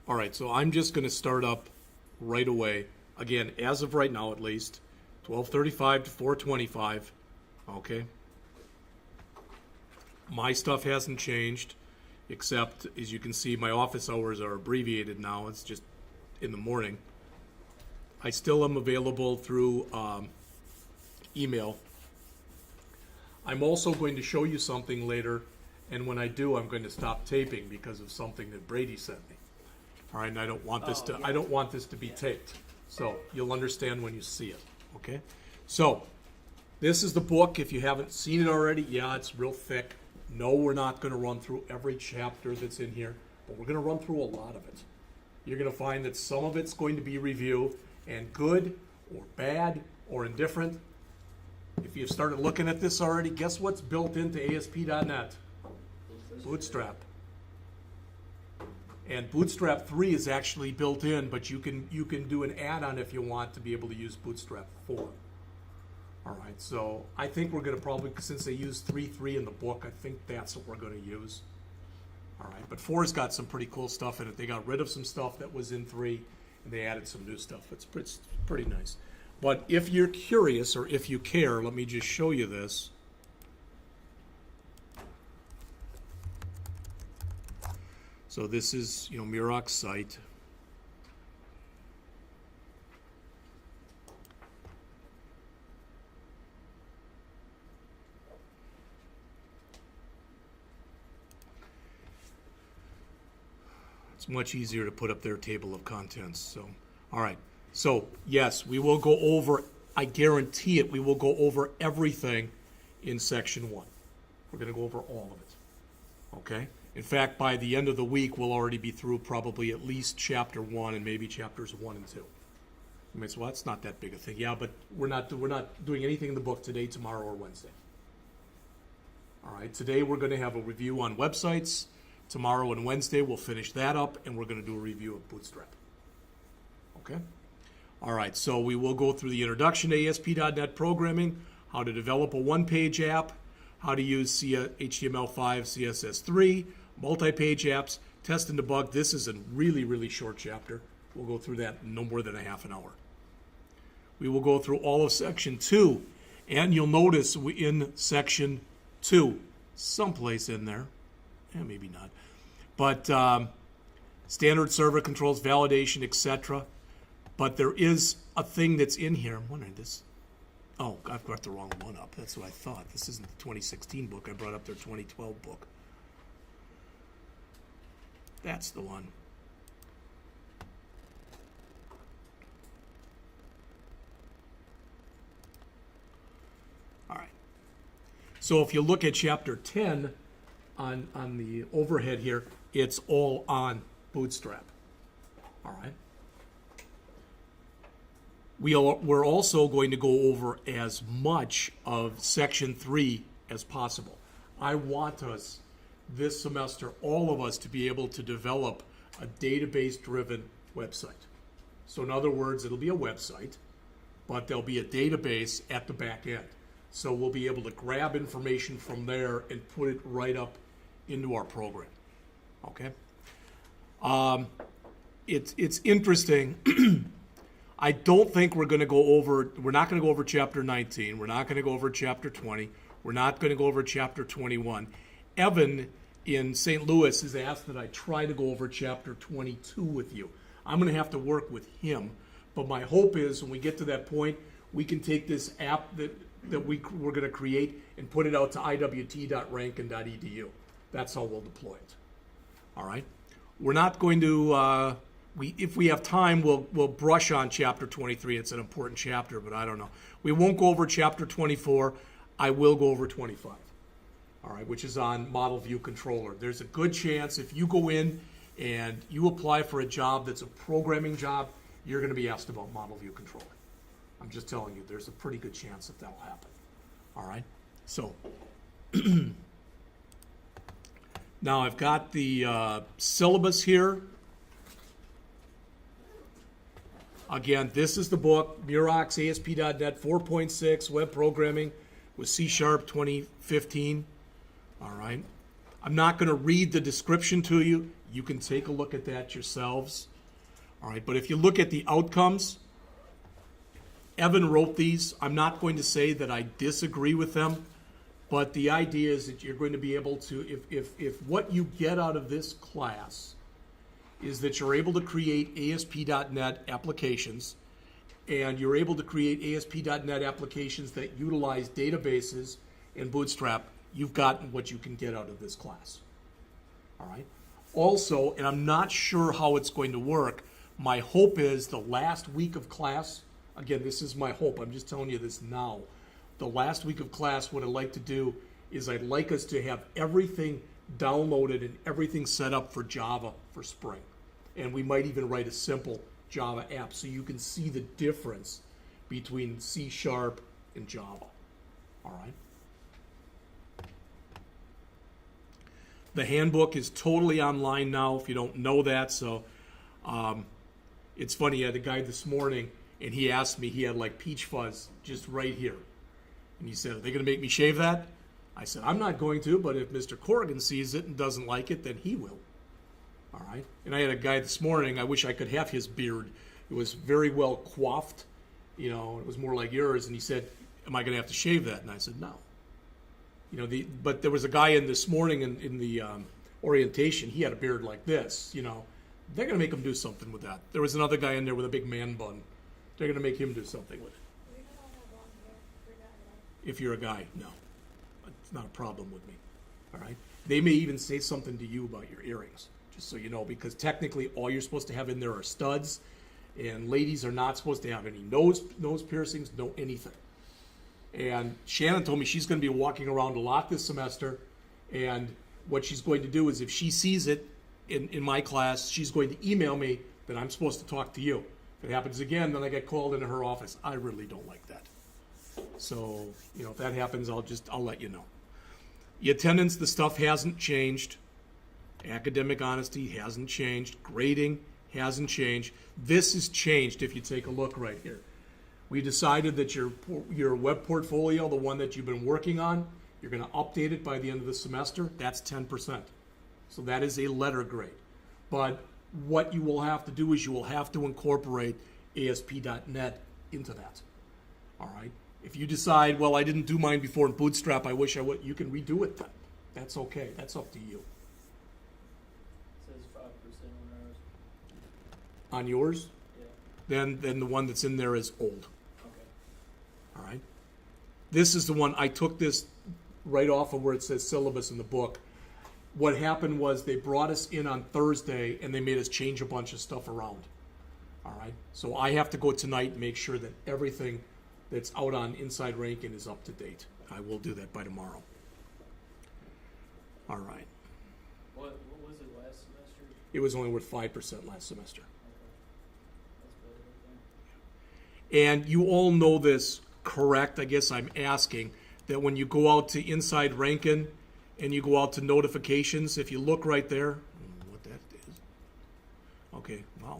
All right, so I'm just going to start up right away. Again, as of right now at least, 1235 to 425, okay? My stuff hasn't changed, except, as you can see, my office hours are abbreviated now. It's just in the morning. I still am available through email. I'm also going to show you something later, and when I do, I'm going to stop taping because of something that Brady sent me. All right, and I don't want this to. I don't want this to be taped, so you'll understand when you see it. Okay, so this is the book. If you haven't seen it already, yeah, it's real thick. No, we're not going to run through every chapter that's in here, but we're going to run through a lot of it. You're going to find that some of it's going to be review, and good or bad or indifferent. If you've started looking at this already, guess what's built into ASP.NET? Bootstrap. And Bootstrap 3 is actually built in, but you can do an add-on if you want to be able to use Bootstrap 4. All right, so I think we're going to probably, since they use 3.3 in the book, I think that's what we're going to use. All right, but 4's got some pretty cool stuff in it. They got rid of some stuff that was in 3, and they added some new stuff. It's pretty nice. But if you're curious, or if you care, let me just show you this. So this is, Muroc's site. It's much easier to put up their table of contents. So, all right. So, yes, we will go over, I guarantee it, we will go over everything in section 1. We're going to go over all of it. Okay? In fact, by the end of the week, we'll already be through probably at least chapter 1 and maybe chapters 1 and 2. I mean, so that's not that big a thing. Yeah, but we're not doing anything in the book today, tomorrow, or Wednesday. All right, today we're going to have a review on websites. Tomorrow and Wednesday we'll finish that up, and we're going to do a review of Bootstrap. Okay? All right, so we will go through the introduction to ASP.NET programming, how to develop a one-page app, how to use HTML5, CSS3, multi-page apps, test and debug. This is a really, really short chapter. We'll go through that in no more than a half an hour. We will go through all of section 2, and you'll notice in section 2, someplace in there, maybe not, but standard server controls, validation, etc. But there is a thing that's in here. I'm wondering this. Oh, I've got the wrong one up. That's what I thought. This isn't the 2016 book. I brought up their 2012 book. That's the one. All right. So if you look at chapter 10 on the overhead here, it's all on Bootstrap. All right. We're also going to go over as much of section 3 as possible. I want us, this semester, all of us, to be able to develop a database-driven website. So in other words, it'll be a website, but there'll be a database at the back end. So we'll be able to grab information from there and put it right up into our program. Okay? It's interesting. I don't think we're not going to go over chapter 19. We're not going to go over chapter 20. We're not going to go over chapter 21. Evan in St. Louis has asked that I try to go over chapter 22 with you. I'm going to have to work with him, but my hope is when we get to that point, we can take this app that we're going to create and put it out to iwt.rankin.edu. That's how we'll deploy it. All right? We're not going to... if we have time, we'll brush on chapter 23. It's an important chapter, but I don't know. We won't go over chapter 24. I will go over 25, all right, which is on Model View Controller. There's a good chance if you go in and you apply for a job that's a programming job, you're going to be asked about Model View Controller. I'm just telling you, there's a pretty good chance that that'll happen, all right? So now I've got the syllabus here. Again, this is the book, Muroc's ASP.NET 4.6 Web Programming with C# 2015. All right. I'm not going to read the description to you. You can take a look at that yourselves. All right, but if you look at the outcomes, Evan wrote these. I'm not going to say that I disagree with them, but the idea is that you're going to be able to, if what you get out of this class is that you're able to create ASP.NET applications, and you're able to create ASP.NET applications that utilize databases and Bootstrap, you've gotten what you can get out of this class. All right. Also, and I'm not sure how it's going to work, my hope is the last week of class, again, this is my hope, I'm just telling you this now. The last week of class, what I'd like to do is I'd like us to have everything downloaded and everything set up for Java for spring. And we might even write a simple Java app so you can see the difference between C# and Java. All right. The handbook is totally online now, if you don't know that. So it's funny, I had a guy this morning, and he asked me, he had like peach fuzz just right here. And he said, are they going to make me shave that? I said, I'm not going to, but if Mr. Corrigan sees it and doesn't like it, then he will. All right. And I had a guy this morning, I wish I could have his beard. It was very well coiffed. You know, it was more like yours. And he said, am I going to have to shave that? And I said, no. You know, but there was a guy in this morning in the orientation, he had a beard like this, you know. They're going to make him do something with that. There was another guy in there with a big man bun. They're going to make him do something with it. If you're a guy, no. It's not a problem with me. All right? They may even say something to you about your earrings, just so you know, because technically all you're supposed to have in there are studs, and ladies are not supposed to have any nose piercings, no anything. And Shannon told me she's going to be walking around a lot this semester, and what she's going to do is if she sees it in my class, she's going to email me that I'm supposed to talk to you. If it happens again, then I get called into her office. I really don't like that. So, you know, if that happens, I'll let you know. The attendance, the stuff hasn't changed. Academic honesty hasn't changed. Grading hasn't changed. This has changed if you take a look right here. We decided that your web portfolio, the one that you've been working on, you're going to update it by the end of the semester. That's 10%. So that is a letter grade. But what you will have to do is you will have to incorporate ASP.NET into that. All right? If you decide, well, I didn't do mine before in Bootstrap, I wish I would, you can redo it then. That's okay. That's up to you. It says 5% on ours. On yours? Yeah. Then the one that's in there is old. Okay. All right? This is the one, I took this right off of where it says syllabus in the book. What happened was they brought us in on Thursday and they made us change a bunch of stuff around. All right? So I have to go tonight and make sure that everything that's out on Inside Rankin is up to date. I will do that by tomorrow. All right. What was it last semester? It was only worth 5% last semester. Okay. That's better, And you all know this, correct? I guess I'm asking that when you go out to Inside Rankin and you go out to notifications, if you look right there, I don't know what that is. Okay, wow.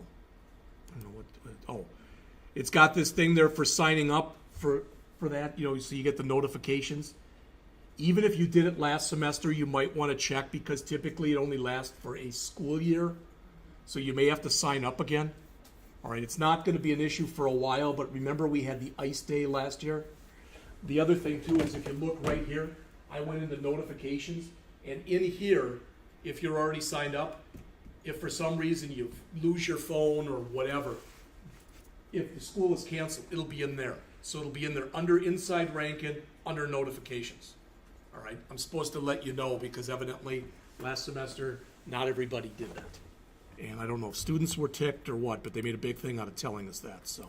I don't know what, oh. It's got this thing there for signing up for that, you know, so you get the notifications. Even if you did it last semester, you might want to check because typically it only lasts for a school year. So you may have to sign up again. All right, it's not going to be an issue for a while, but remember we had the ice day last year. The other thing too is if you look right here, I went into notifications, and in here, if you're already signed up, if for some reason you lose your phone or whatever, if the school is canceled, it'll be in there. So it'll be in there under Inside Rankin, under notifications. All right, I'm supposed to let you know because evidently last semester, not everybody did that. And I don't know if students were ticked or what, but they made a big thing out of telling us that. So,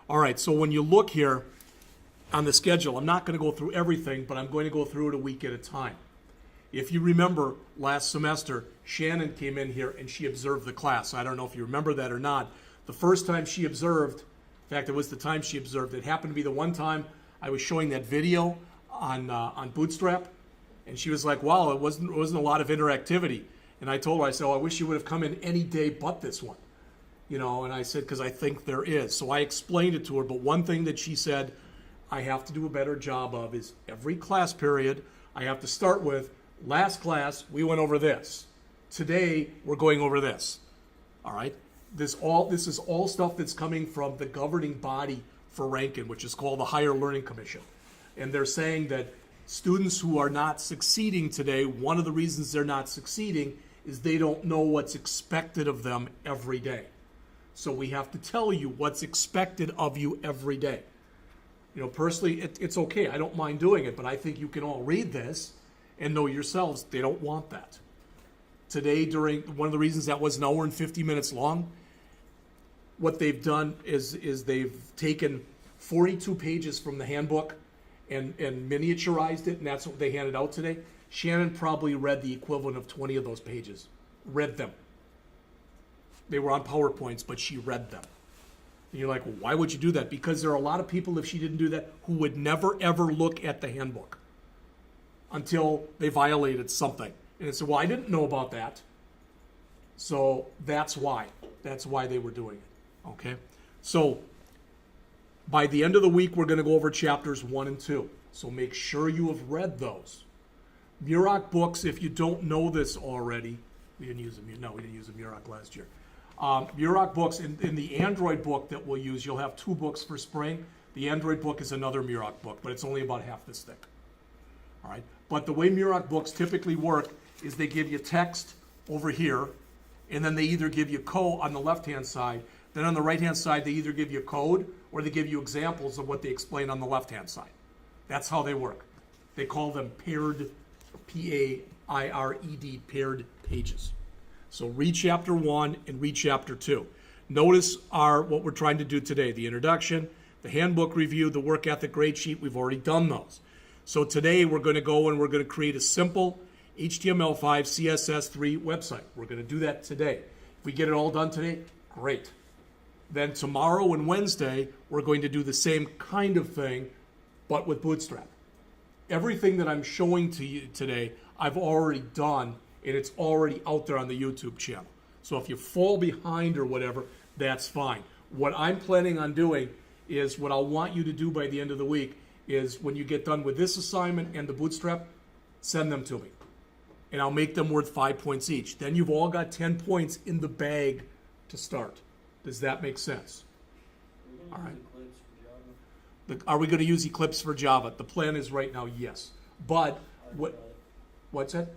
all right, so when you look here on the schedule, I'm not going to go through everything, but I'm going to go through it a week at a time. If you remember last semester, Shannon came in here and she observed the class. I don't know if you remember that or not. The first time she observed, in fact, it was the time she observed. It happened to be the one time I was showing that video on Bootstrap, and she was like, "Wow, it wasn't a lot of interactivity." And I told her, I said, "Oh, I wish you would have come in any day but this one," you know. And I said, "Because I think there is." So I explained it to her. But one thing that she said I have to do a better job of is every class period I have to start with, last class we went over this. Today, we're going over this, all right? This is all stuff that's coming from the governing body for Rankin, which is called the Higher Learning Commission. And they're saying that students who are not succeeding today, one of the reasons they're not succeeding is they don't know what's expected of them every day. So we have to tell you what's expected of you every day. You know, personally, it's okay. I don't mind doing it, but I think you can all read this and know yourselves they don't want that. Today, during one of the reasons that was an hour and 50 minutes long, what they've done is they've taken 42 pages from the handbook and miniaturized it, and that's what they handed out today. Shannon probably read the equivalent of 20 of those pages. Read them. They were on PowerPoints, but she read them. And you're like, well, why would you do that? Because there are a lot of people, if she didn't do that, who would never, ever look at the handbook until they violated something. And it said, well, I didn't know about that. So that's why. That's why they were doing it. Okay? So by the end of the week, we're going to go over chapters 1 and 2. So make sure you have read those. Muroc books, if you don't know this already, we didn't use them. No, we didn't use a Muroc last year. Muroc books, in the Android book that we'll use, you'll have 2 books for spring. The Android book is another Muroc book, but it's only about half this thick. All right? But the way Muroc books typically work is they give you text over here, and then they either give you code on the left-hand side, then on the right-hand side, they either give you code or they give you examples of what they explain on the left-hand side. That's how they work. They call them paired, P-A-I-R-E-D, paired pages. So read chapter 1 and read chapter 2. Notice what we're trying to do today, the introduction, the handbook review, the work ethic grade sheet. We've already done those. So today we're going to go and we're going to create a simple HTML5, CSS3 website. We're going to do that today. If we get it all done today, great. Then tomorrow and Wednesday, we're going to do the same kind of thing, but with Bootstrap. Everything that I'm showing to you today, I've already done, and it's already out there on the YouTube channel. So if you fall behind or whatever, that's fine. What I'm planning on doing is what I'll want you to do by the end of the week is when you get done with this assignment and the Bootstrap, send them to me. And I'll make them worth 5 points each. Then you've all got 10 points in the bag to start. Does that make sense? All right. Are we going to use Eclipse for Java? The plan is right now, yes. But what's that?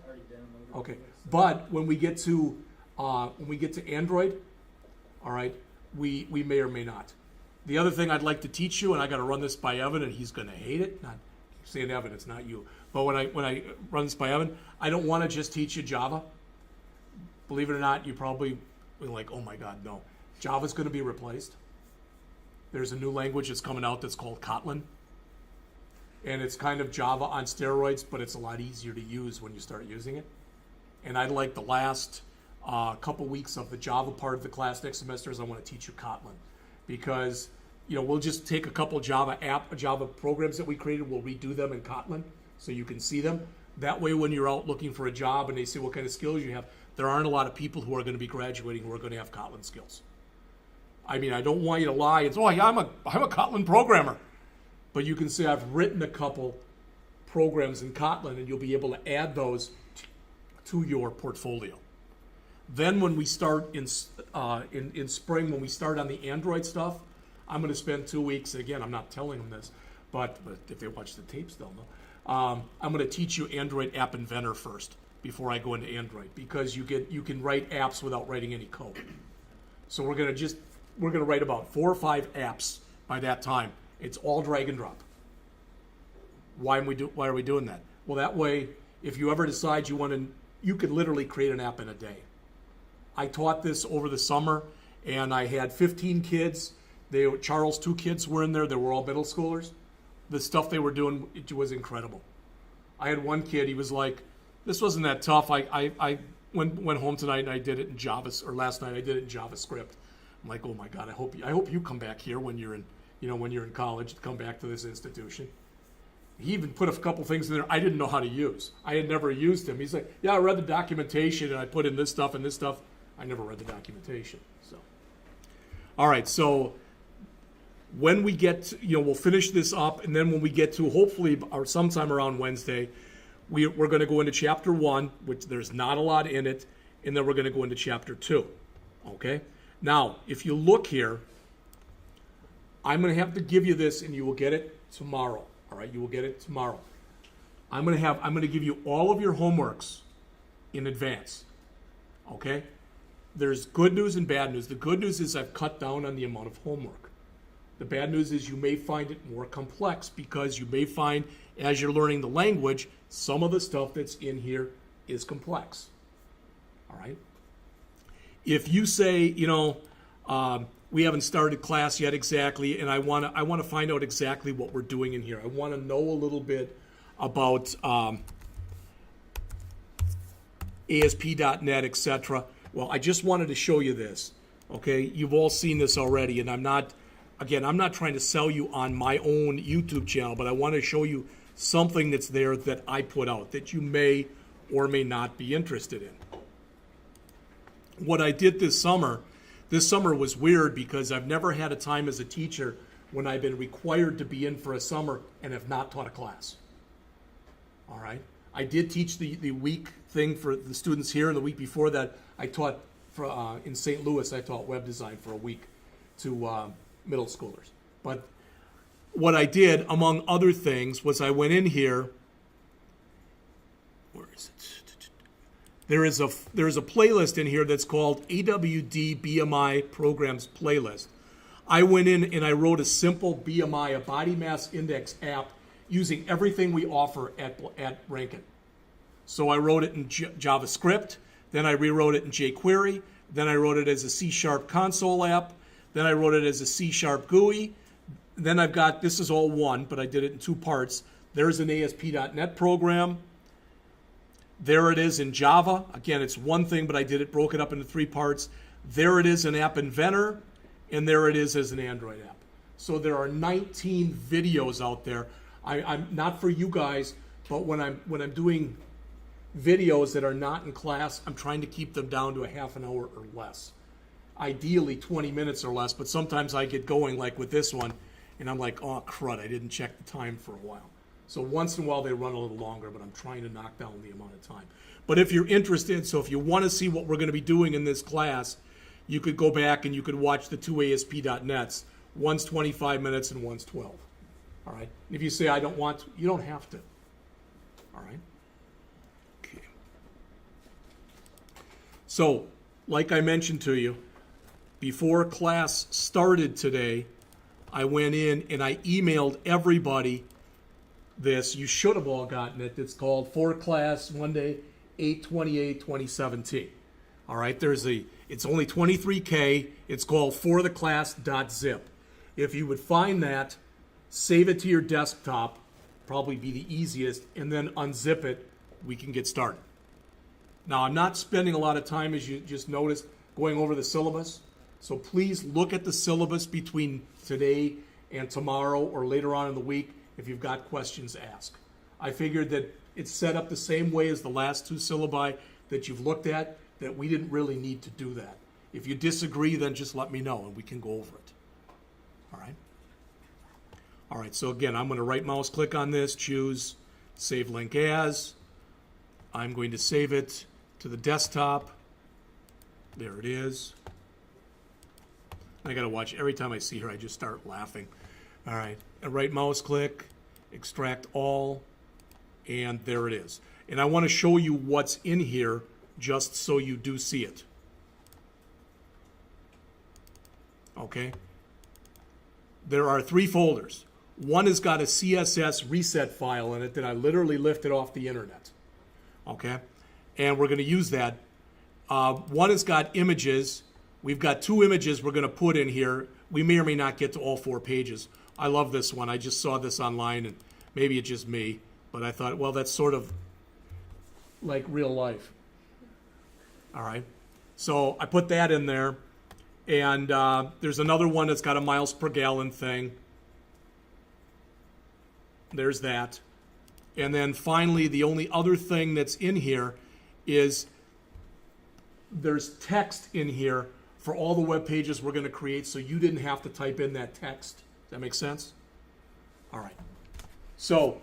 Okay. But when we get to Android, all right, we may or may not. The other thing I'd like to teach you, and I got to run this by Evan, and he's going to hate it. Not saying Evan, it's not you. But when I run this by Evan, I don't want to just teach you Java. Believe it or not, you probably be like, oh my God, no. Java's going to be replaced. There's a new language that's coming out that's called Kotlin. And it's kind of Java on steroids, but it's a lot easier to use when you start using it. And I'd like the last couple weeks of the Java part of the class next semester is I want to teach you Kotlin. Because, we'll just take a couple Java programs that we created, we'll redo them in Kotlin so you can see them. That way when you're out looking for a job and they say what kind of skills you have, there aren't a lot of people who are going to be graduating who are going to have Kotlin skills. I mean, I don't want you to lie and say, oh, yeah, I'm a Kotlin programmer. But you can say I've written a couple programs in Kotlin, and you'll be able to add those to your portfolio. Then when we start in spring, when we start on the Android stuff, I'm going to spend 2 weeks. Again, I'm not telling them this, but if they watch the tapes, they'll know. I'm going to teach you Android App Inventor first before I go into Android, because you can write apps without writing any code. So we're going to write about 4 or 5 apps by that time. It's all drag and drop. Why are we doing that? Well, that way, if you ever decide you could literally create an app in a day. I taught this over the summer, and I had 15 kids. Charles' 2 kids were in there. They were all middle schoolers. The stuff they were doing, it was incredible. I had one kid, he was like, this wasn't that tough. I went home tonight and I did it in Java, or last night I did it in JavaScript. I'm like, oh my God, I hope you come back here when you're in college, to come back to this institution. He even put a couple things in there I didn't know how to use. I had never used them. He's like, yeah, I read the documentation and I put in this stuff and this stuff. I never read the documentation. So, all right. So when we get, we'll finish this up, and then when we get to hopefully or sometime around Wednesday, we're going to go into chapter 1, which there's not a lot in it, and then we're going to go into chapter 2. Okay? Now, if you look here, I'm going to have to give you this, and you will get it tomorrow. All right? You will get it tomorrow. I'm going to give you all of your homeworks in advance. Okay? There's good news and bad news. The good news is I've cut down on the amount of homework. The bad news is you may find it more complex because you may find, as you're learning the language, some of the stuff that's in here is complex. All right? If you say, we haven't started class yet exactly, and I want to find out exactly what we're doing in here. I want to know a little bit about ASP.NET, etc. Well, I just wanted to show you this. Okay? You've all seen this already, and I'm not trying to sell you on my own YouTube channel, but I want to show you something that's there that I put out that you may or may not be interested in. What I did this summer was weird because I've never had a time as a teacher when I've been required to be in for a summer and have not taught a class. All right? I did teach the week thing for the students here, and the week before that I taught in St. Louis, I taught web design for a week to middle schoolers. But what I did, among other things, was I went in here. Where is it? There is a playlist in here that's called AWD BMI Programs Playlist. I went in and I wrote a simple BMI, a body mass index app, using everything we offer at Rankin. So I wrote it in JavaScript, then I rewrote it in jQuery, then I wrote it as a C# console app, then I wrote it as a C# GUI. Then I've got, this is all one, but I did it in 2 parts. There's an ASP.NET program. There it is in Java. Again, it's one thing, but I broke it up into 3 parts. There it is in App Inventor, and there it is as an Android app. So there are 19 videos out there. I'm not for you guys, but when I'm doing videos that are not in class, I'm trying to keep them down to a half an hour or less. Ideally 20 minutes or less, but sometimes I get going like with this one, and I'm like, oh crud, I didn't check the time for a while. So once in a while they run a little longer, but I'm trying to knock down the amount of time. But if you're interested, so if you want to see what we're going to be doing in this class, you could go back and you could watch the 2 ASP.NETs. One's 25 minutes and one's 12. All right? And if you say, I don't want to, you don't have to. All right? Okay. So, like I mentioned to you, before class started today, I went in and I emailed everybody this. You should have all gotten it. It's called For Class Monday, 8/28/2017. All right, it's only 23K. It's called fortheclass.zip. If you would find that, save it to your desktop, probably be the easiest, and then unzip it, we can get started. Now, I'm not spending a lot of time, as you just noticed, going over the syllabus. So please look at the syllabus between today and tomorrow or later on in the week. If you've got questions, ask. I figured that it's set up the same way as the last 2 syllabi that you've looked at, that we didn't really need to do that. If you disagree, then just let me know and we can go over it. All right? All right, so again, I'm going to right mouse click on this, choose Save Link As. I'm going to save it to the desktop. There it is. I got to watch, every time I see her, I just start laughing. All right, a right mouse click, extract all, and there it is. And I want to show you what's in here just so you do see it. Okay? There are 3 folders. One has got a CSS reset file in it that I literally lifted off the internet. Okay? And we're going to use that. One has got images. We've got 2 images we're going to put in here. We may or may not get to all 4 pages. I love this one. I just saw this online, and maybe it's just me, but I thought, well, that's sort of like real life. All right. So I put that in there, and there's another one that's got a miles per gallon thing. There's that. And then finally, the only other thing that's in here is there's text in here for all the web pages we're going to create, so you didn't have to type in that text. Does that make sense? All right. So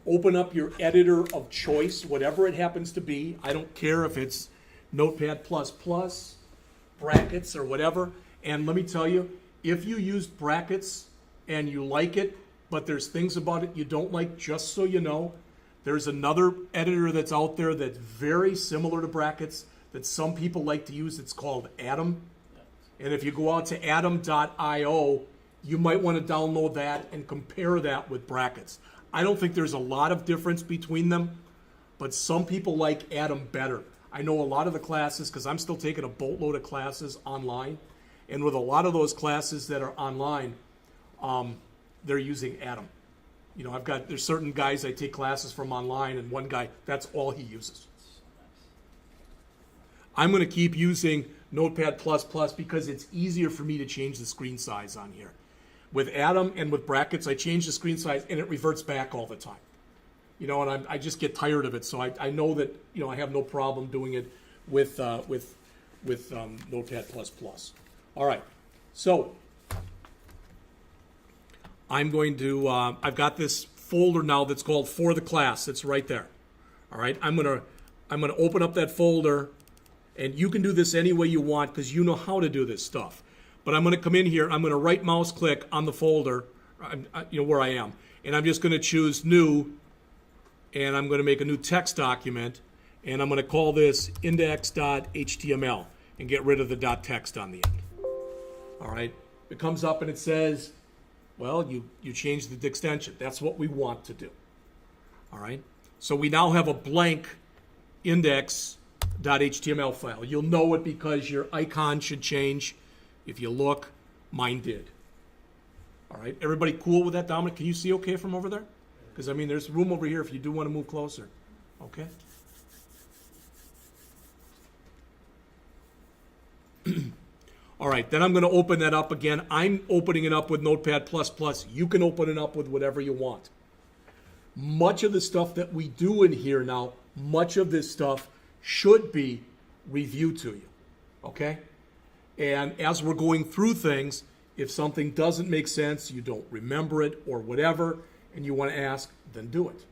open up your editor of choice, whatever it happens to be. I don't care if it's Notepad++, brackets or whatever. And let me tell you, if you use brackets and you like it, but there's things about it you don't like, just so you know, there's another editor that's out there that's very similar to brackets that some people like to use. It's called Atom. And if you go out to atom.io, you might want to download that and compare that with brackets. I don't think there's a lot of difference between them, but some people like Atom better. I know a lot of the classes, because I'm still taking a boatload of classes online, and with a lot of those classes that are online, they're using Atom. You know, there's certain guys I take classes from online, and one guy, that's all he uses. I'm going to keep using Notepad++ because it's easier for me to change the screen size on here. With Atom and with brackets, I change the screen size and it reverts back all the time. You know, and I just get tired of it. So I know that, you know, I have no problem doing it with Notepad++. All right, so I'm going to, I've got this folder now that's called For the Class. It's right there. All right, I'm gonna open up that folder, and you can do this any way you want because you know how to do this stuff. But I'm going to come in here, I'm going to right mouse click on the folder, you know, where I am, and I'm just going to choose New, and I'm going to make a new text document, and I'm going to call this index.html and get rid of the .text on the end. All right, it comes up and it says, well, you changed the extension. That's what we want to do. All right, so we now have a blank index.html file. You'll know it because your icon should change. If you look, mine did. All right, everybody cool with that, Dominic? Can you see okay from over there? Because, I mean, there's room over here if you do want to move closer. Okay? All right, then I'm going to open that up again. I'm opening it up with Notepad++. You can open it up with whatever you want. Much of the stuff that we do in here now, much of this stuff should be reviewed to you, okay? And as we're going through things, if something doesn't make sense, you don't remember it or whatever, and you want to ask, then do it.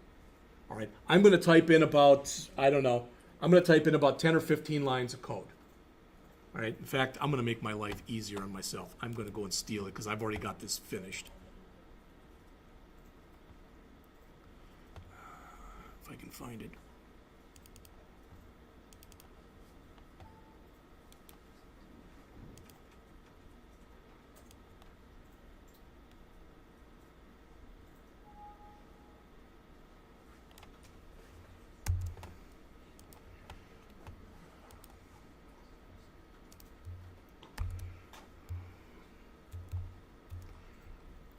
All right, I'm going to type in about, I don't know, I'm going to type in about 10 or 15 lines of code. All right, in fact, I'm going to make my life easier on myself. I'm going to go and steal it because I've already got this finished. If I can find it.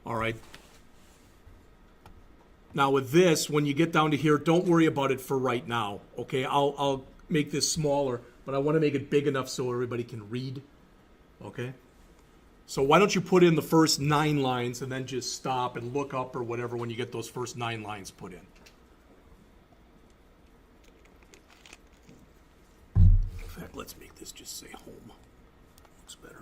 All right. Now with this, when you get down to here, don't worry about it for right now. Okay, I'll make this smaller, but I want to make it big enough so everybody can read. Okay. So why don't you put in the first 9 lines and then just stop and look up or whatever when you get those first 9 lines put in. In fact, let's make this just say home. Looks better.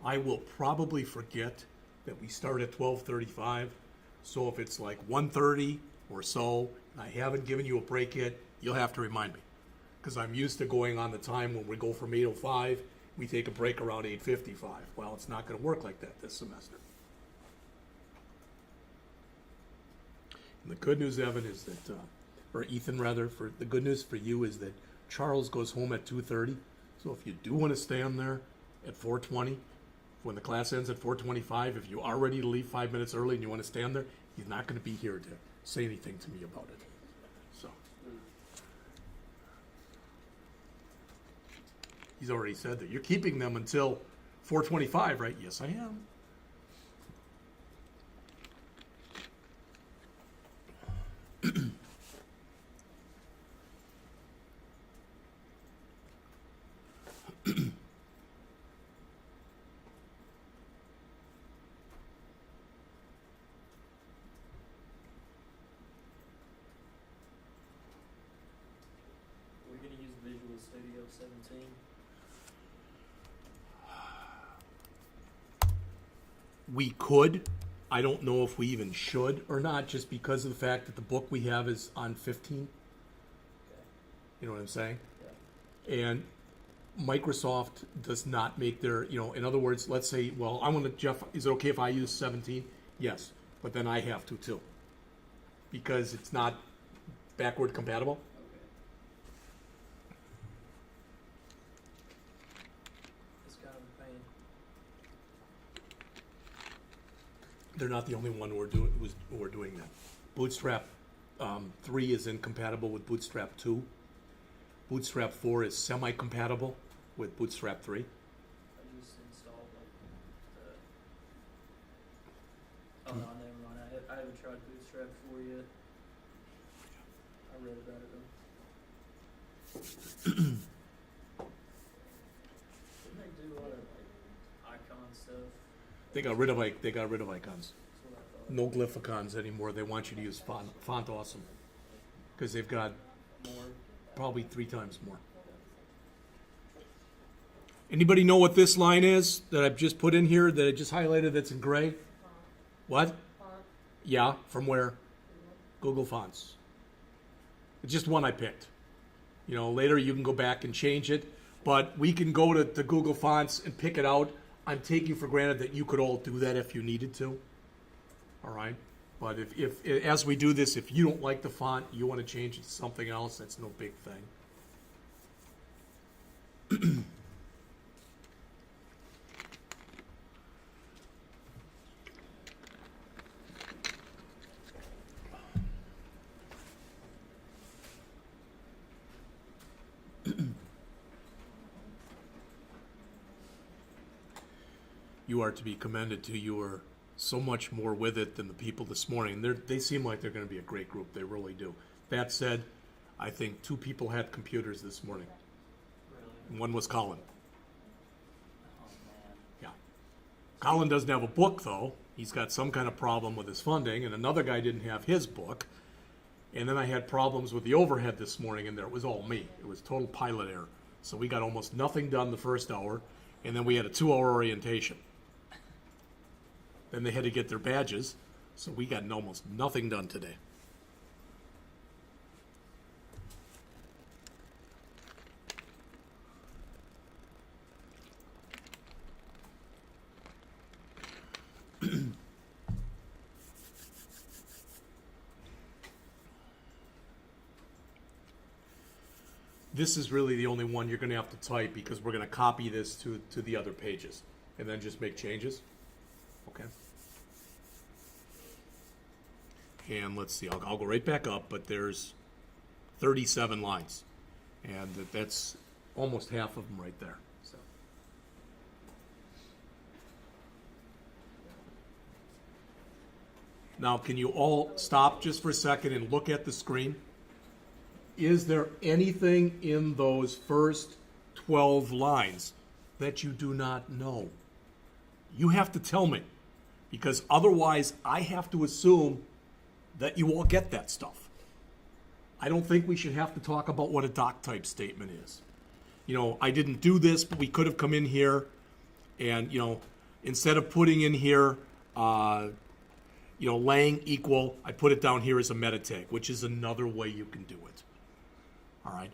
I will probably forget that we start at 12:35, so if it's like 1:30 or so, and I haven't given you a break yet, you'll have to remind me, because I'm used to going on the time when we go from 8:05, we take a break around 8:55. Well, it's not going to work like that this semester. And the good news, Evan, is that, or Ethan rather, for the good news for you is that Charles goes home at 2:30. So if you do want to stay on there at 4:20, when the class ends at 4:25, if you are ready to leave 5 minutes early and you want to stay on there, he's not going to be here to say anything to me about it. So he's already said that. You're keeping them until 4:25, right? Yes, I am. Studio 17? We could. I don't know if we even should or not, just because of the fact that the book we have is on 15. Okay. You know what I'm saying? Yeah. And Microsoft does not make their, in other words, let's say, well, I want to, Jeff, is it okay if I use 17? Yes, but then I have to too. Because it's not backward compatible. Okay. It's kind of a pain. They're not the only one who are doing that. Bootstrap 3 is incompatible with Bootstrap 2. Bootstrap 4 is semi-compatible with Bootstrap 3. I just installed the. Oh no, never mind. I haven't tried Bootstrap 4 yet. I read about it though. Didn't they do a lot of icon stuff? They got rid of icons. That's what I thought. No glyphicons anymore. They want you to use font awesome. Because they've got More. probably 3 times more. Anybody know what this line is that I've just put in here, that I just highlighted that's in gray? What? Yeah, from where? Google Fonts. It's just one I picked. Later you can go back and change it, but we can go to Google Fonts and pick it out. I'm taking for granted that you could all do that if you needed to. All right? But if as we do this, if you don't like the font, you want to change it to something else, that's no big thing. You are to be commended too. You are so much more with it than the people this morning. They seem like they're going to be a great group. They really do. That said, I think 2 people had computers this morning. Really? One was Colin. Oh man. Yeah. Colin doesn't have a book, though. He's got some kind of problem with his funding, and another guy didn't have his book. And then I had problems with the overhead this morning, and it was all me. It was total pilot error. So we got almost nothing done the first hour, and then we had a 2-hour orientation. Then they had to get their badges, so we got almost nothing done today. This is really the only one you're going to have to type, because we're going to copy this to the other pages and then just make changes. Okay. And let's see, I'll go right back up, but there's 37 lines, and that's almost half of them right there. So. Now, can you all stop just for a second and look at the screen? Is there anything in those first 12 lines that you do not know? You have to tell me, because otherwise I have to assume that you all get that stuff. I don't think we should have to talk about what a doc type statement is. I didn't do this, but we could have come in here and, instead of putting in here, lang equal, I put it down here as a meta tag, which is another way you can do it. All right.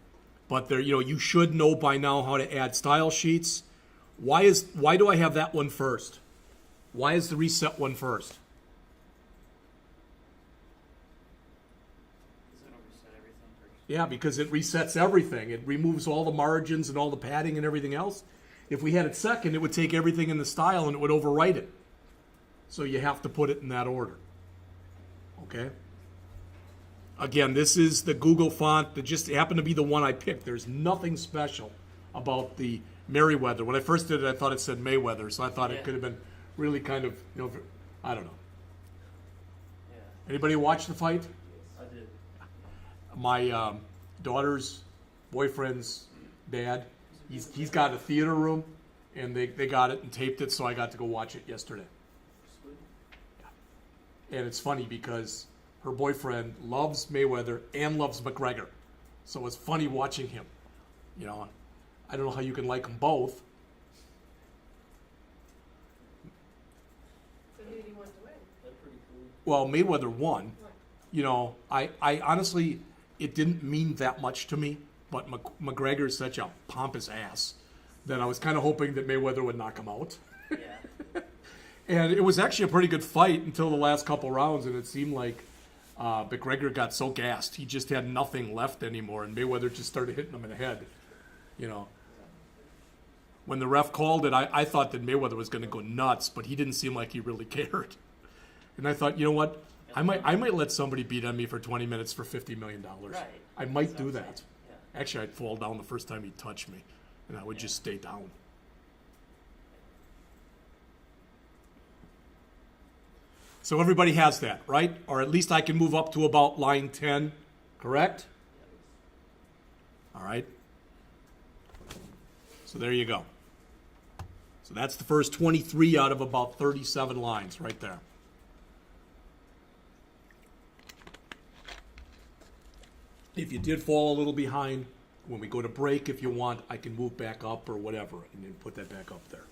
But there, you should know by now how to add style sheets. Why do I have that one first? Why is the reset one first? Yeah, because it resets everything. It removes all the margins and all the padding and everything else. If we had it second, it would take everything in the style and it would overwrite it. So you have to put it in that order. Okay? Again, this is the Google font that just happened to be the one I picked. There's nothing special about the Merriweather. When I first did it, I thought it said Mayweather, so I thought it could have been really kind of, I don't know. Yeah. Anybody watch the fight? I did. My daughter's boyfriend's dad, he's got a theater room, and they got it and taped it, so I got to go watch it yesterday. Sweet. And it's funny because her boyfriend loves Mayweather and loves McGregor, so it's funny watching him. You know, I don't know how you can like them both. So who do you want to win? That's pretty cool. Well, Mayweather won. What? You know, I honestly, it didn't mean that much to me, but McGregor is such a pompous ass that I was kind of hoping that Mayweather would knock him out. Yeah. And it was actually a pretty good fight until the last couple rounds, and it seemed like McGregor got so gassed, he just had nothing left anymore, and Mayweather just started hitting him in the head. You know, when the ref called it, I thought that Mayweather was going to go nuts, but he didn't seem like he really cared. And I thought, you know what? I might let somebody beat on me for 20 minutes for $50 million. Right. I might That's do what I'm that. saying. Yeah. Actually, I'd fall down the first time he touched me, and I would just stay down. So everybody has that, right? Or at least I can move up to about line 10, correct? All right. So there you go. So that's the first 23 out of about 37 lines right there. If you did fall a little behind, when we go to break, if you want, I can move back up or whatever and then put that back up there.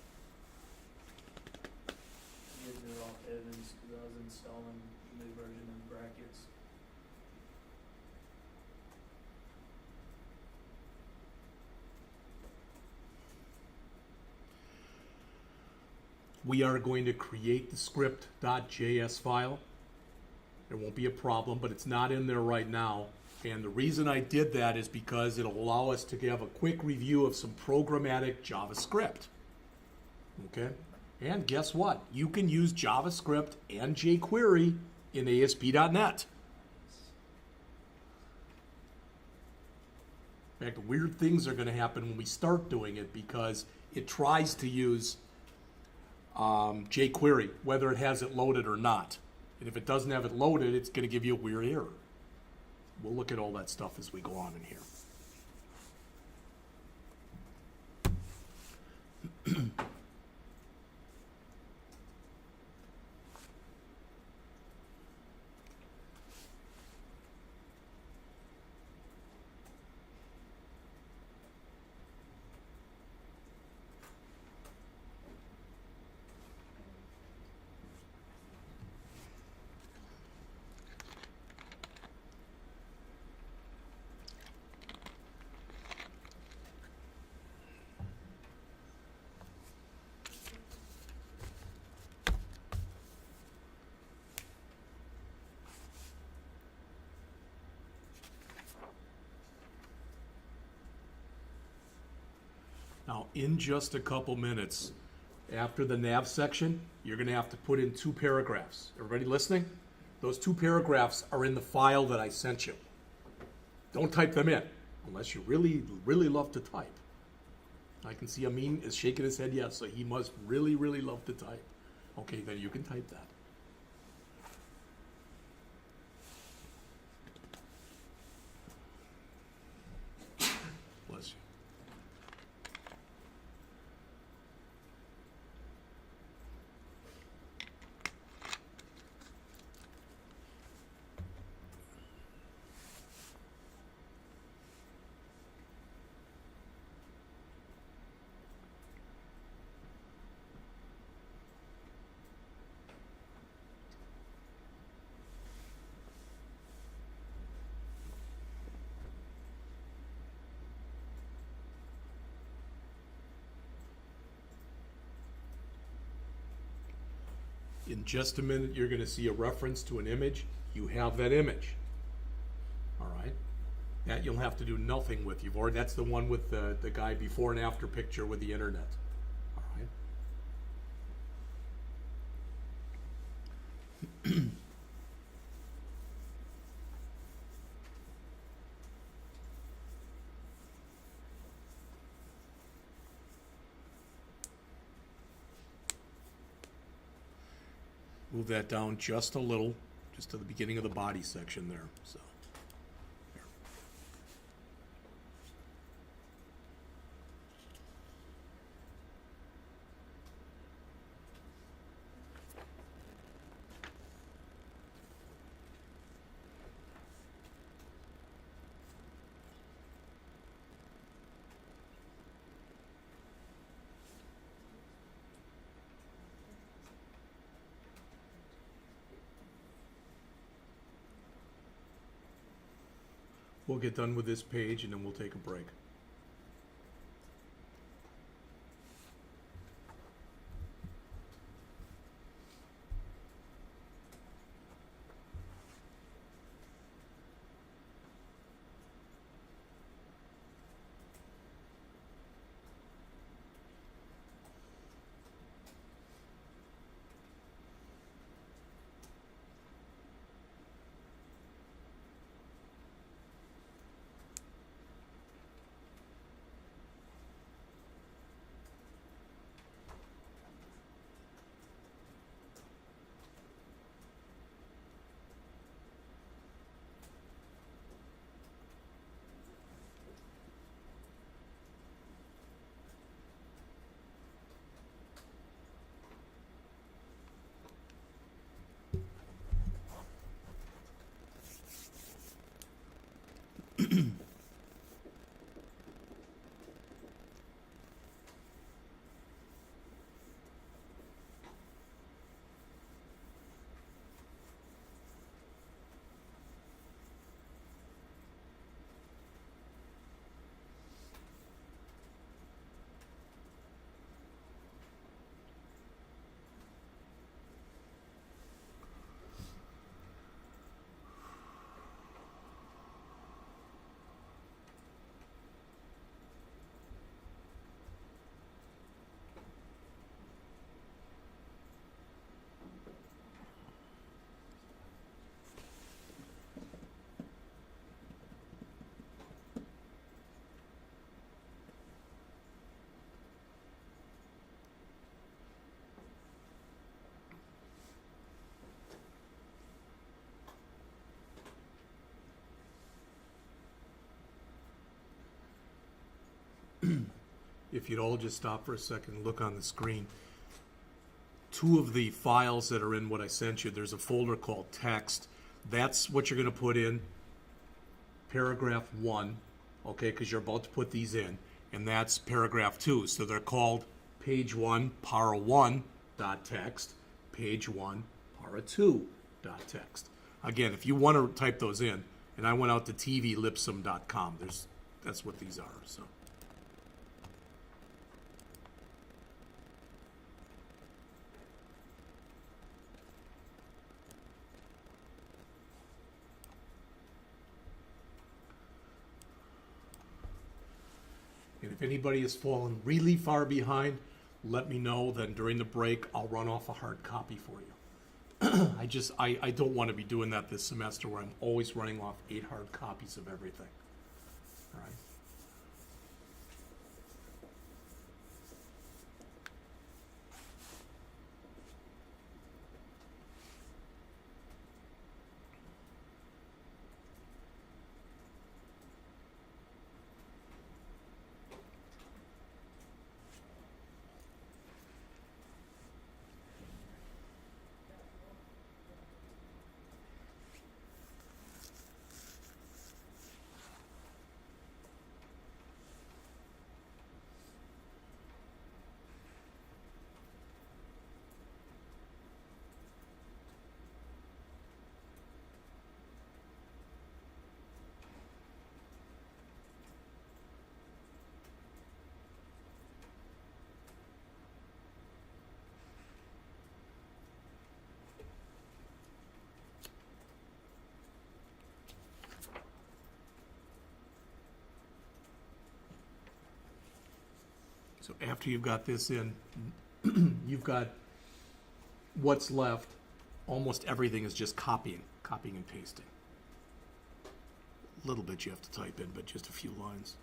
You guys are off Evans because I was installing the new version of brackets. We are going to create the script.js file. There won't be a problem, but it's not in there right now. And the reason I did that is because it'll allow us to have a quick review of some programmatic JavaScript. Okay? And guess what? You can use JavaScript and jQuery in ASP.NET. In fact, weird things are going to happen when we start doing it because it tries to use jQuery, whether it has it loaded or not. And if it doesn't have it loaded, it's going to give you a weird error. We'll look at all that stuff as we go on in here. Now, in just a couple minutes, after the nav section, you're going to have to put in 2 paragraphs. Everybody listening? Those 2 paragraphs are in the file that I sent you. Don't type them in, unless you really, really love to type. I can see Amin is shaking his head yes, so he must really, really love to type. Okay, then you can type that. Bless you. In just a minute, you're going to see a reference to an image. You have that image. All right? That you'll have to do nothing with. That's the one with the guy before and after picture with the internet. All right? Move that down just a little, just to the beginning of the body section there. So, there. We'll get done with this page and then we'll take a break. If you'd all just stop for a second and look on the screen. Two of the files that are in what I sent you, there's a folder called text. That's what you're going to put in paragraph 1, okay, because you're about to put these in. And that's paragraph 2. So they're called page 1, Part01 .text, page 1, Part2 .text. Again, if you want to type those in, and I went out to tvlipsum.com, that's what these are. So. And if anybody has fallen really far behind, let me know. Then during the break, I'll run off a hard copy for you. I don't want to be doing that this semester where I'm always running off 8 hard copies of everything. All right. So after you've got this in, you've got what's left. Almost everything is just copying and pasting. A little bit you have to type in, but just a few lines.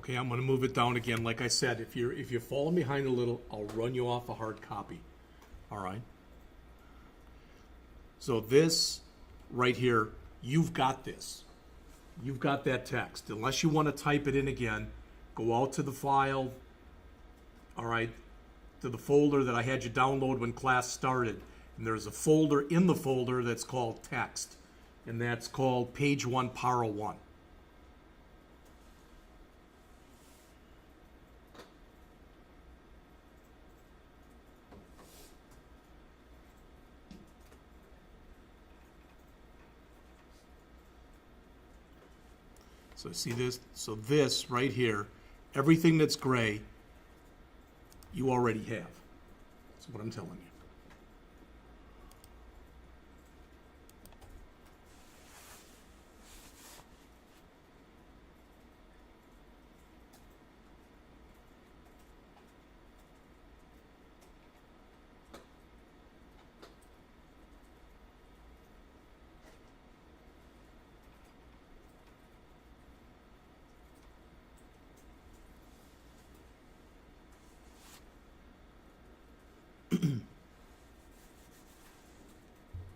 Okay, I'm gonna move it down again. Like I said, if you're falling behind a little, I'll run you off a hard copy. All right. So this right here, you've got this. You've got that text. Unless you want to type it in again, go out to the file, all right, to the folder that I had you download when class started. And there's a folder in the folder that's called text. And that's called page 1, Part01. So see this? So this right here, everything that's gray, you already have. That's what I'm telling you.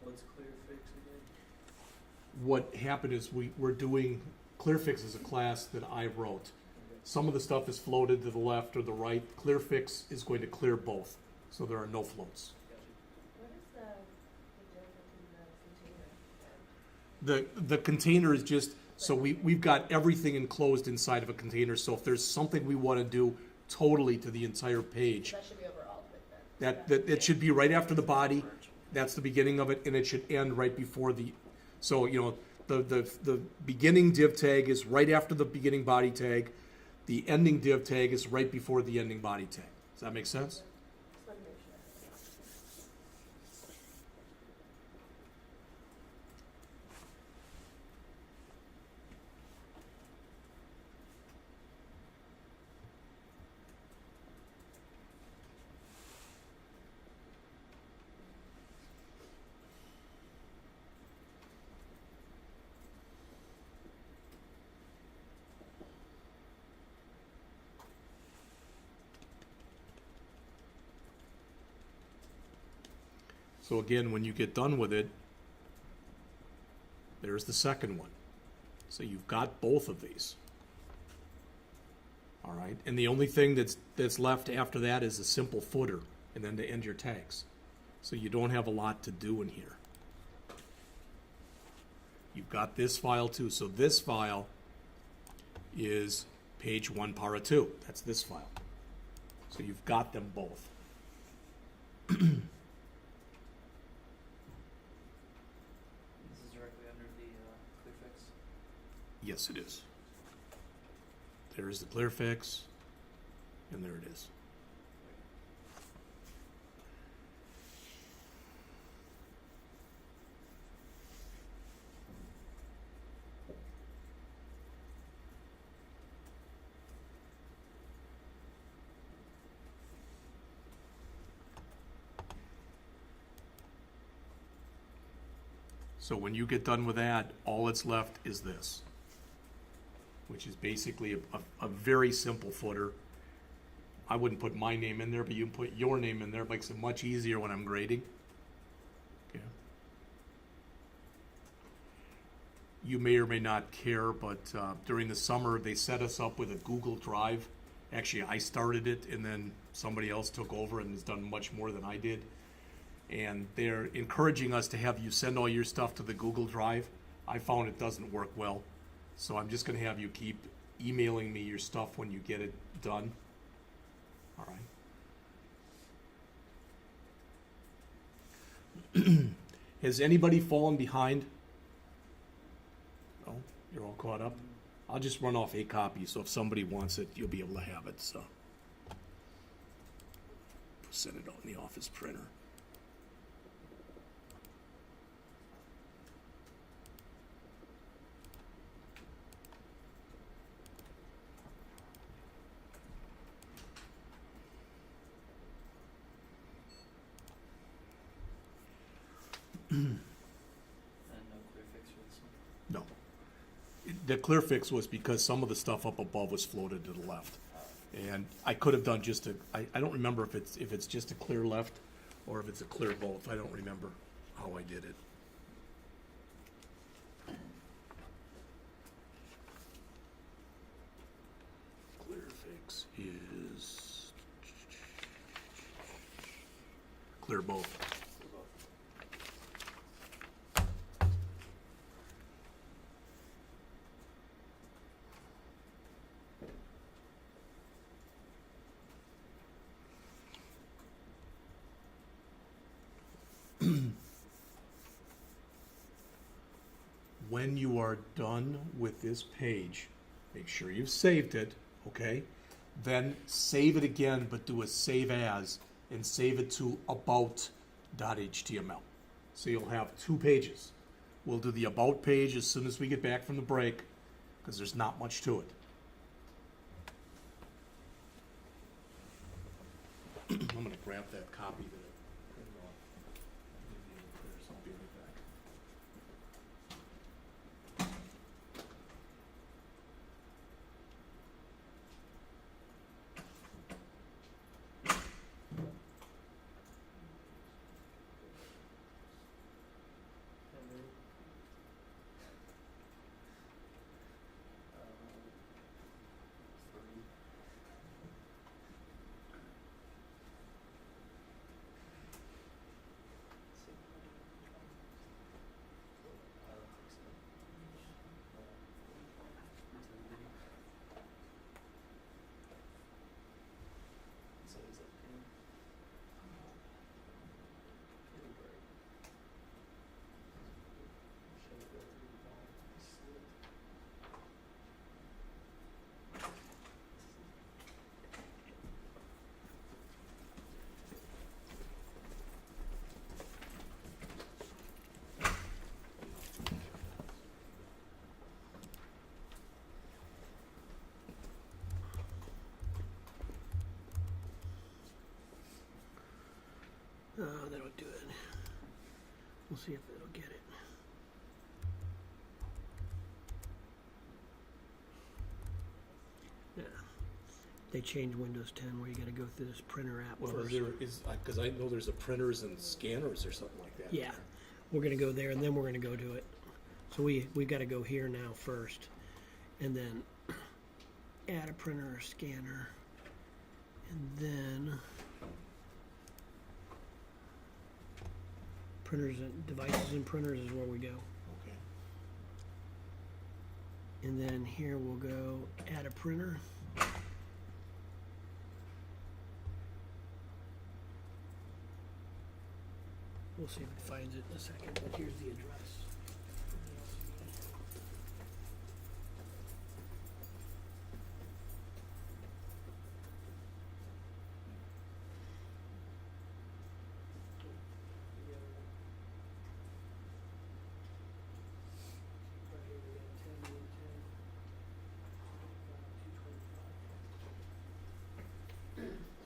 What's clear fix again? What happened is we're doing ClearFix is a class that I wrote. Okay. Some of the stuff is floated to the left or the right. ClearFix is going to clear both, so there are no floats. Gotcha. What is the difference in the container? The container is just, so we've got everything enclosed inside of a container, so if there's something we want to do totally to the entire page, That should be over all of it then. that it should be right after the body, that's the beginning of it, and it should end right before the, so, you know, the beginning div tag is right after the beginning body tag, the ending div tag is right before the ending body tag. Does that make sense? Just wanted to make sure. So again, when you get done with it, there's the second one. So you've got both of these. All right, and the only thing that's left after that is a simple footer, and then to end your tags. So you don't have a lot to do in here. You've got this file too. So this file is page 1, Part02. That's this file. So you've got them both. This is directly under the clear fix. Yes, it is. There's the clear fix, and there it is. So when you get done with that, all that's left is this, which is basically a very simple footer. I wouldn't put my name in there, but you can put your name in there. It makes it much easier when I'm grading. Okay. You may or may not care, but during the summer, they set us up with a Google Drive. Actually, I started it, and then somebody else took over and has done much more than I did. And they're encouraging us to have you send all your stuff to the Google Drive. I found it doesn't work well. So I'm just going to have you keep emailing me your stuff when you get it done. All right. Has anybody fallen behind? No? You're all caught up? I'll just run off a copy, so if somebody wants it, you'll be able to have it. So send it out in the office printer. And no clear fix for this one. No. the clear fix was because some of the stuff up above was floated to the left. And I could have done just I don't remember if it's just a clear left or if it's a clear both. I don't remember how I did it. Clear fix is clear both. When you are done with this page, make sure you've saved it, okay? Then save it again, but do a save as and save it to about.html. So you'll have 2 pages. We'll do the about page as soon as we get back from the break because there's not much to it. I'm going to grab that copy that I printed off. I'll be right back. That'll do it. We'll see if it'll get it. Yeah. They changed Windows 10 where you got to go through this printer app Well, first. because I know there's a printers and scanners or something like that. Yeah. We're going to go there and then we're going to go to it. So we got to go here now first and then add a printer or scanner and then printers and devices and printers is where we go. Okay. And then here we'll go add a printer. We'll see if it finds it in a second, but here's the address.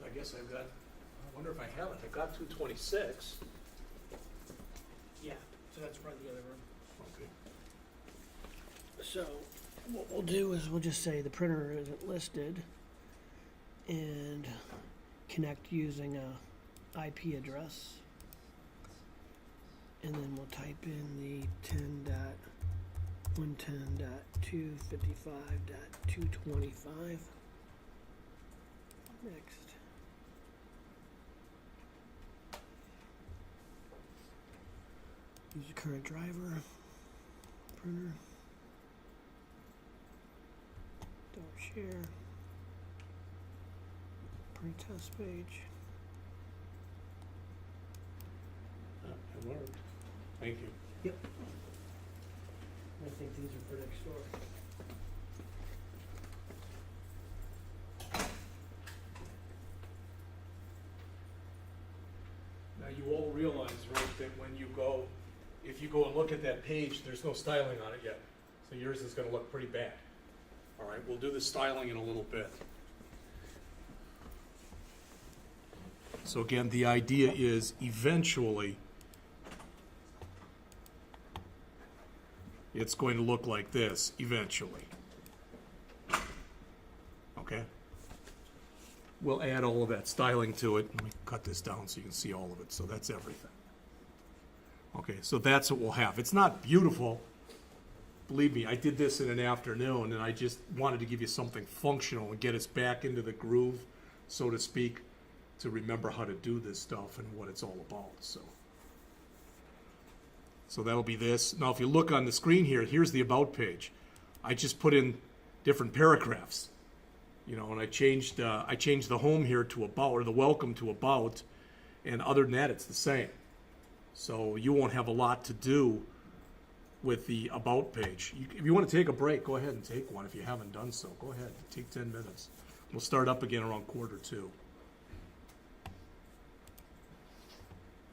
I guess I've got, I wonder if I have it. I've got 226. Yeah, so that's probably the other room. Okay. So what we'll do is we'll just say the printer isn't listed and connect using a IP address. And then we'll type in the 10.110.255.225. Next. Use the current driver, printer, don't share, print test page. It worked. Thank you. Yep. I think these are for next door. Now, you all realize, right, that when you go, if you go and look at that page, there's no styling on it yet. So yours is going to look pretty bad. All right, we'll do the styling in a little bit. So again, the idea is eventually, it's going to look like this eventually. Okay? We'll add all of that styling to it. Let me cut this down so you can see all of it. So that's everything. Okay, so that's what we'll have. It's not beautiful. Believe me, I did this in an afternoon, and I just wanted to give you something functional and get us back into the groove, so to speak, to remember how to do this stuff and what it's all about. So that'll be this. Now, if you look on the screen here, here's the About page. I just put in different paragraphs, and I changed the home here to About, or the Welcome to About, and other than that, it's the same. So you won't have a lot to do with the About page. If you want to take a break, go ahead and take one. If you haven't done so, go ahead. Take 10 minutes. We'll start up again around 1:45.